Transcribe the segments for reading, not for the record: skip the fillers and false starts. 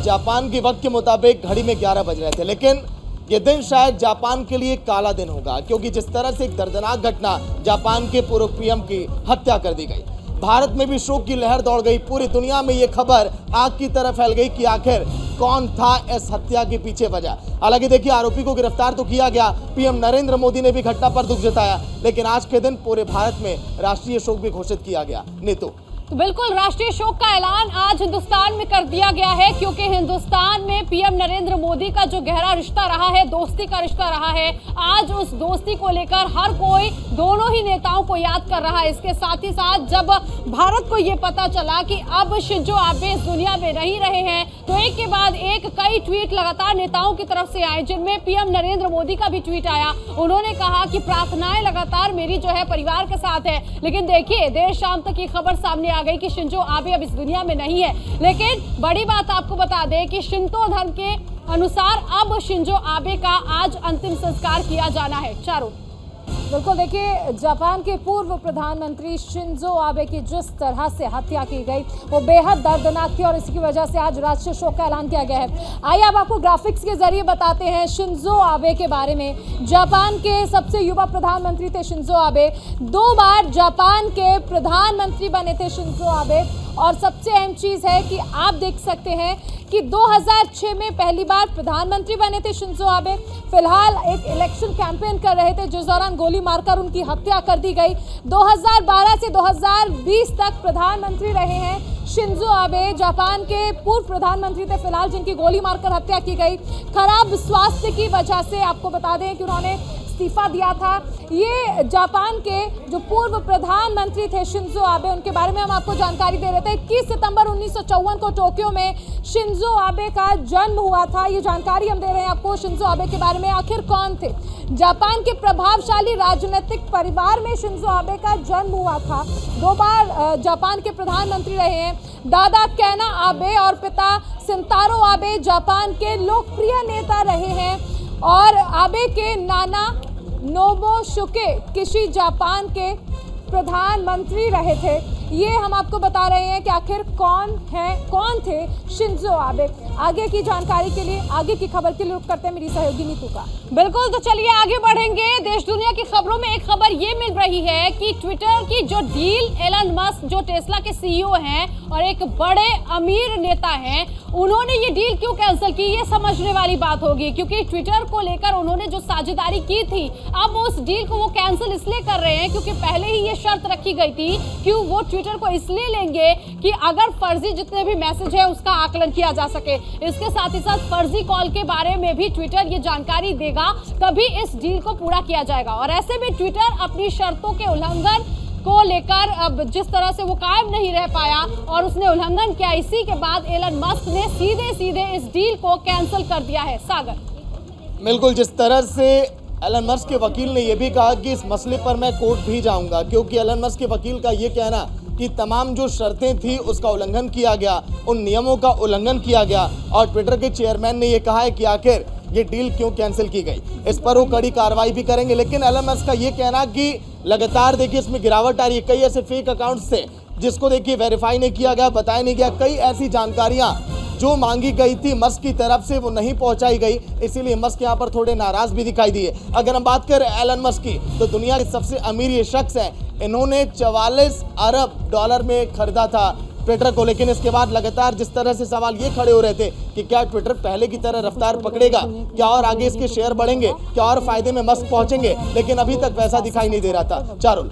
Japan के वक्त के मुताबिक घड़ी में 11 बज रहे थे, लेकिन ये दिन शायद जापान के लिए काला दिन होगा, क्योंकि जिस तरह से एक दर्दनाक घटना जापान के पूर्व पीएम की हत्या कर दी गई, भारत में भी शोक की लहर दौड़ गई। पूरी दुनिया में ये खबर आग की तरह फैल गई कि आखिर कौन था इस हत्या के पीछे वजह। हालांकि देखिए, आरोपी को गिरफ्तार तो किया गया, पीएम नरेंद्र मोदी ने भी घटना पर दुख जताया, लेकिन आज के दिन पूरे भारत में राष्ट्रीय शोक भी घोषित किया गया। नीतू, तो बिल्कुल राष्ट्रीय शोक का ऐलान आज हिंदुस्तान में कर दिया गया है, क्योंकि हिंदुस्तान में पीएम नरेंद्र मोदी का जो गहरा रिश्ता रहा है, दोस्ती का रिश्ता रहा है, आज उस दोस्ती को लेकर हर कोई दोनों ही नेताओं को याद कर रहा है। इसके साथ ही साथ जब भारत को ये पता चला कि अब शिंजो आबे इस दुनिया में नहीं रहे हैं, तो एक के बाद एक कई ट्वीट लगातार नेताओं की तरफ से आए, जिनमें पीएम नरेंद्र मोदी का भी ट्वीट आया। उन्होंने कहा कि प्रार्थनाएं लगातार मेरी जो है परिवार के साथ है, लेकिन देखिए देर शाम तक ये खबर सामने आ गई कि शिंजो आबे अब इस दुनिया में नहीं है। लेकिन बड़ी बात आपको बता दें कि शिंतो धर्म के अनुसार अब शिंजो आबे का आज अंतिम संस्कार किया जाना है। चारों बिल्कुल, देखिए जापान के पूर्व प्रधानमंत्री शिंजो आबे की जिस तरह से हत्या की गई वो बेहद दर्दनाक थी और इसकी वजह से आज राष्ट्रीय शोक का ऐलान किया गया है। आइए अब आपको ग्राफिक्स के जरिए बताते हैं शिंजो आबे के बारे में। जापान के सबसे युवा प्रधानमंत्री थे शिंजो आबे, 2 बार जापान के प्रधानमंत्री बने थे शिंजो आबे। और सबसे अहम चीज़ है कि आप देख सकते हैं कि 2006 में पहली बार प्रधानमंत्री बने थे शिंजो आबे। फिलहाल एक इलेक्शन कैंपेन कर रहे थे, जिस दौरान गोली मारकर उनकी हत्या कर दी गई। 2012 से 2020 तक प्रधानमंत्री रहे हैं शिंजो आबे, जापान के पूर्व प्रधानमंत्री थे फिलहाल, जिनकी गोली मारकर हत्या की गई। खराब स्वास्थ्य की वजह से आपको बता दें कि उन्होंने इस्तीफा दिया था। ये जापान के जो पूर्व प्रधानमंत्री थे शिंजो आबे, उनके बारे में हम आपको जानकारी दे रहे थे। 21 सितंबर 1954 को टोक्यो में शिंजो आबे का जन्म हुआ था। ये जानकारी हम दे रहे हैं आपको शिंजो आबे के बारे में। आखिर कौन थे? जापान के प्रभावशाली राजनीतिक परिवार में शिंजो आबे का जन्म हुआ था। 2 बार जापान के प्रधानमंत्री रहे हैं। दादा कैना आबे और पिता सिंतारो आबे जापान के लोकप्रिय नेता रहे हैं, और आबे के नाना नोबुशुके किशी जापान के प्रधानमंत्री रहे थे। ये हम आपको बता रहे हैं कि आखिर कौन थे शिंजो आबे। आगे की जानकारी के लिए, आगे की खबर के लिए रुख करते हैं मेरी सहयोगी नीतू का। बिल्कुल, तो चलिए आगे बढ़ेंगे। देश दुनिया की खबरों में एक खबर ये मिल रही है कि ट्विटर की जो डील एलन मस्क, जो टेस्ला के सीईओ हैं और एक बड़े अमीर नेता हैं, उन्होंने ये डील क्यों कैंसिल की, ये समझने वाली बात होगी। क्योंकि ट्विटर को लेकर उन्होंने जो साझेदारी की थी, अब उस डील को वो कैंसिल इसलिए कर रहे हैं क्योंकि पहले ही ये शर्त रखी गई थी कि वो ट्विटर को इसलिए लेंगे कि अगर फर्जी जितने भी मैसेज है उसका आकलन किया जा सके। इसके साथ ही साथ फर्जी कॉल के बारे में भी ट्विटर ये जानकारी देगा, तभी इस डील को पूरा किया जाएगा। और ऐसे में ट्विटर अपनी शर्तों के उल्लंघन को लेकर अब जिस तरह से वो कायम नहीं रह पाया और उसने उल्लंघन किया, इसी के बाद एलन मस्क ने सीधे इस डील को कैंसिल कर दिया है। सागर, बिल्कुल, जिस तरह से एलन मस्क के वकील ने यह भी कहा कि इस मसले पर मैं कोर्ट भी जाऊंगा, क्योंकि एलन मस्क के वकील का ये कहना कि तमाम जो शर्तें थी उसका उल्लंघन किया गया, उन नियमों का उल्लंघन किया गया, और ट्विटर के चेयरमैन ने यह कहा है कि आखिर ये डील क्यों कैंसिल की गई, इस पर वो कड़ी कार्रवाई भी करेंगे। लेकिन एलन मस्क का ये कहना कि लगातार देखिए इसमें गिरावट आ रही है, कई ऐसे फेक अकाउंट्स थे जिसको देखिए वेरीफाई नहीं किया गया, बताया नहीं गया, कई ऐसी जानकारियां जो मांगी गई थी मस्क की तरफ से वो नहीं पहुंचाई गई, इसीलिए मस्क यहाँ पर थोड़े नाराज भी दिखाई दिए। अगर हम बात करें एलन मस्क की, तो दुनिया के सबसे अमीर ये शख्स है, इन्होंने 44 अरब डॉलर में खरीदा था ट्विटर को। लेकिन इसके बाद लगातार जिस तरह से सवाल ये खड़े हो रहे थे कि क्या ट्विटर पहले की तरह रफ्तार पकड़ेगा, क्या और आगे इसके शेयर बढ़ेंगे, क्या और फायदे में मस्क पहुंचेंगे, लेकिन अभी तक वैसा दिखाई नहीं दे रहा था। चारुल,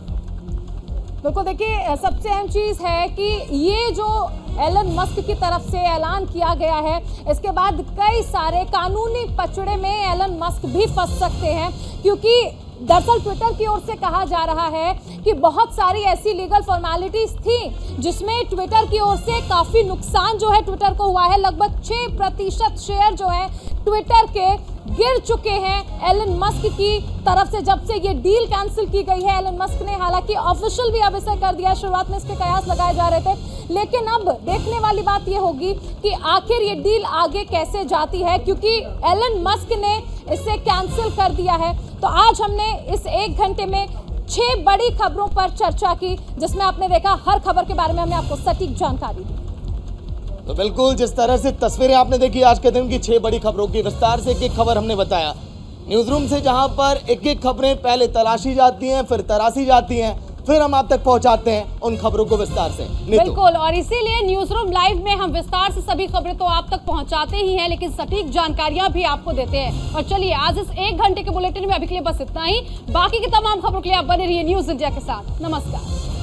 बिल्कुल, देखिए सबसे अहम चीज़ है कि ये जो एलन मस्क की तरफ से ऐलान किया गया है, इसके बाद कई सारे कानूनी पचड़े में एलन मस्क भी फंस सकते हैं, क्योंकि दरअसल ट्विटर की ओर से कहा जा रहा है कि बहुत सारी ऐसी लीगल फॉर्मेलिटीज थी जिसमें ट्विटर की ओर से काफ़ी नुकसान जो है ट्विटर को हुआ है। लगभग 6% शेयर जो है ट्विटर के गिर चुके हैं एलन मस्क की तरफ से जब से ये डील कैंसिल की गई है। एलन मस्क ने हालांकि ऑफिशियल भी अब इसे कर दिया, शुरुआत में इसके कयास लगाए जा रहे थे, लेकिन अब देखने वाली बात ये होगी कि आखिर ये डील आगे कैसे जाती है, क्योंकि एलन मस्क ने इसे कैंसिल कर दिया है। तो आज हमने इस 1 घंटे में 6 बड़ी खबरों पर चर्चा की, जिसमें आपने देखा हर खबर के बारे में हमने आपको सटीक जानकारी दी। तो बिल्कुल जिस तरह से तस्वीरें आपने देखी आज के दिन की 6 बड़ी खबरों की, विस्तार से एक खबर हमने बताया न्यूज रूम से, जहां पर एक खबरें पहले तलाशी जाती हैं, फिर तराशी जाती हैं, फिर हम आप तक पहुंचाते हैं उन खबरों को विस्तार से। बिल्कुल, और इसीलिए न्यूज रूम लाइव में हम विस्तार से सभी खबरें तो आप तक पहुंचाते ही हैं, लेकिन सटीक जानकारियां भी आपको देते हैं। और चलिए आज इस 1 घंटे के बुलेटिन में अभी के लिए बस इतना ही। बाकी की तमाम खबरों के लिए आप बने रहिए न्यूज इंडिया के साथ। नमस्कार।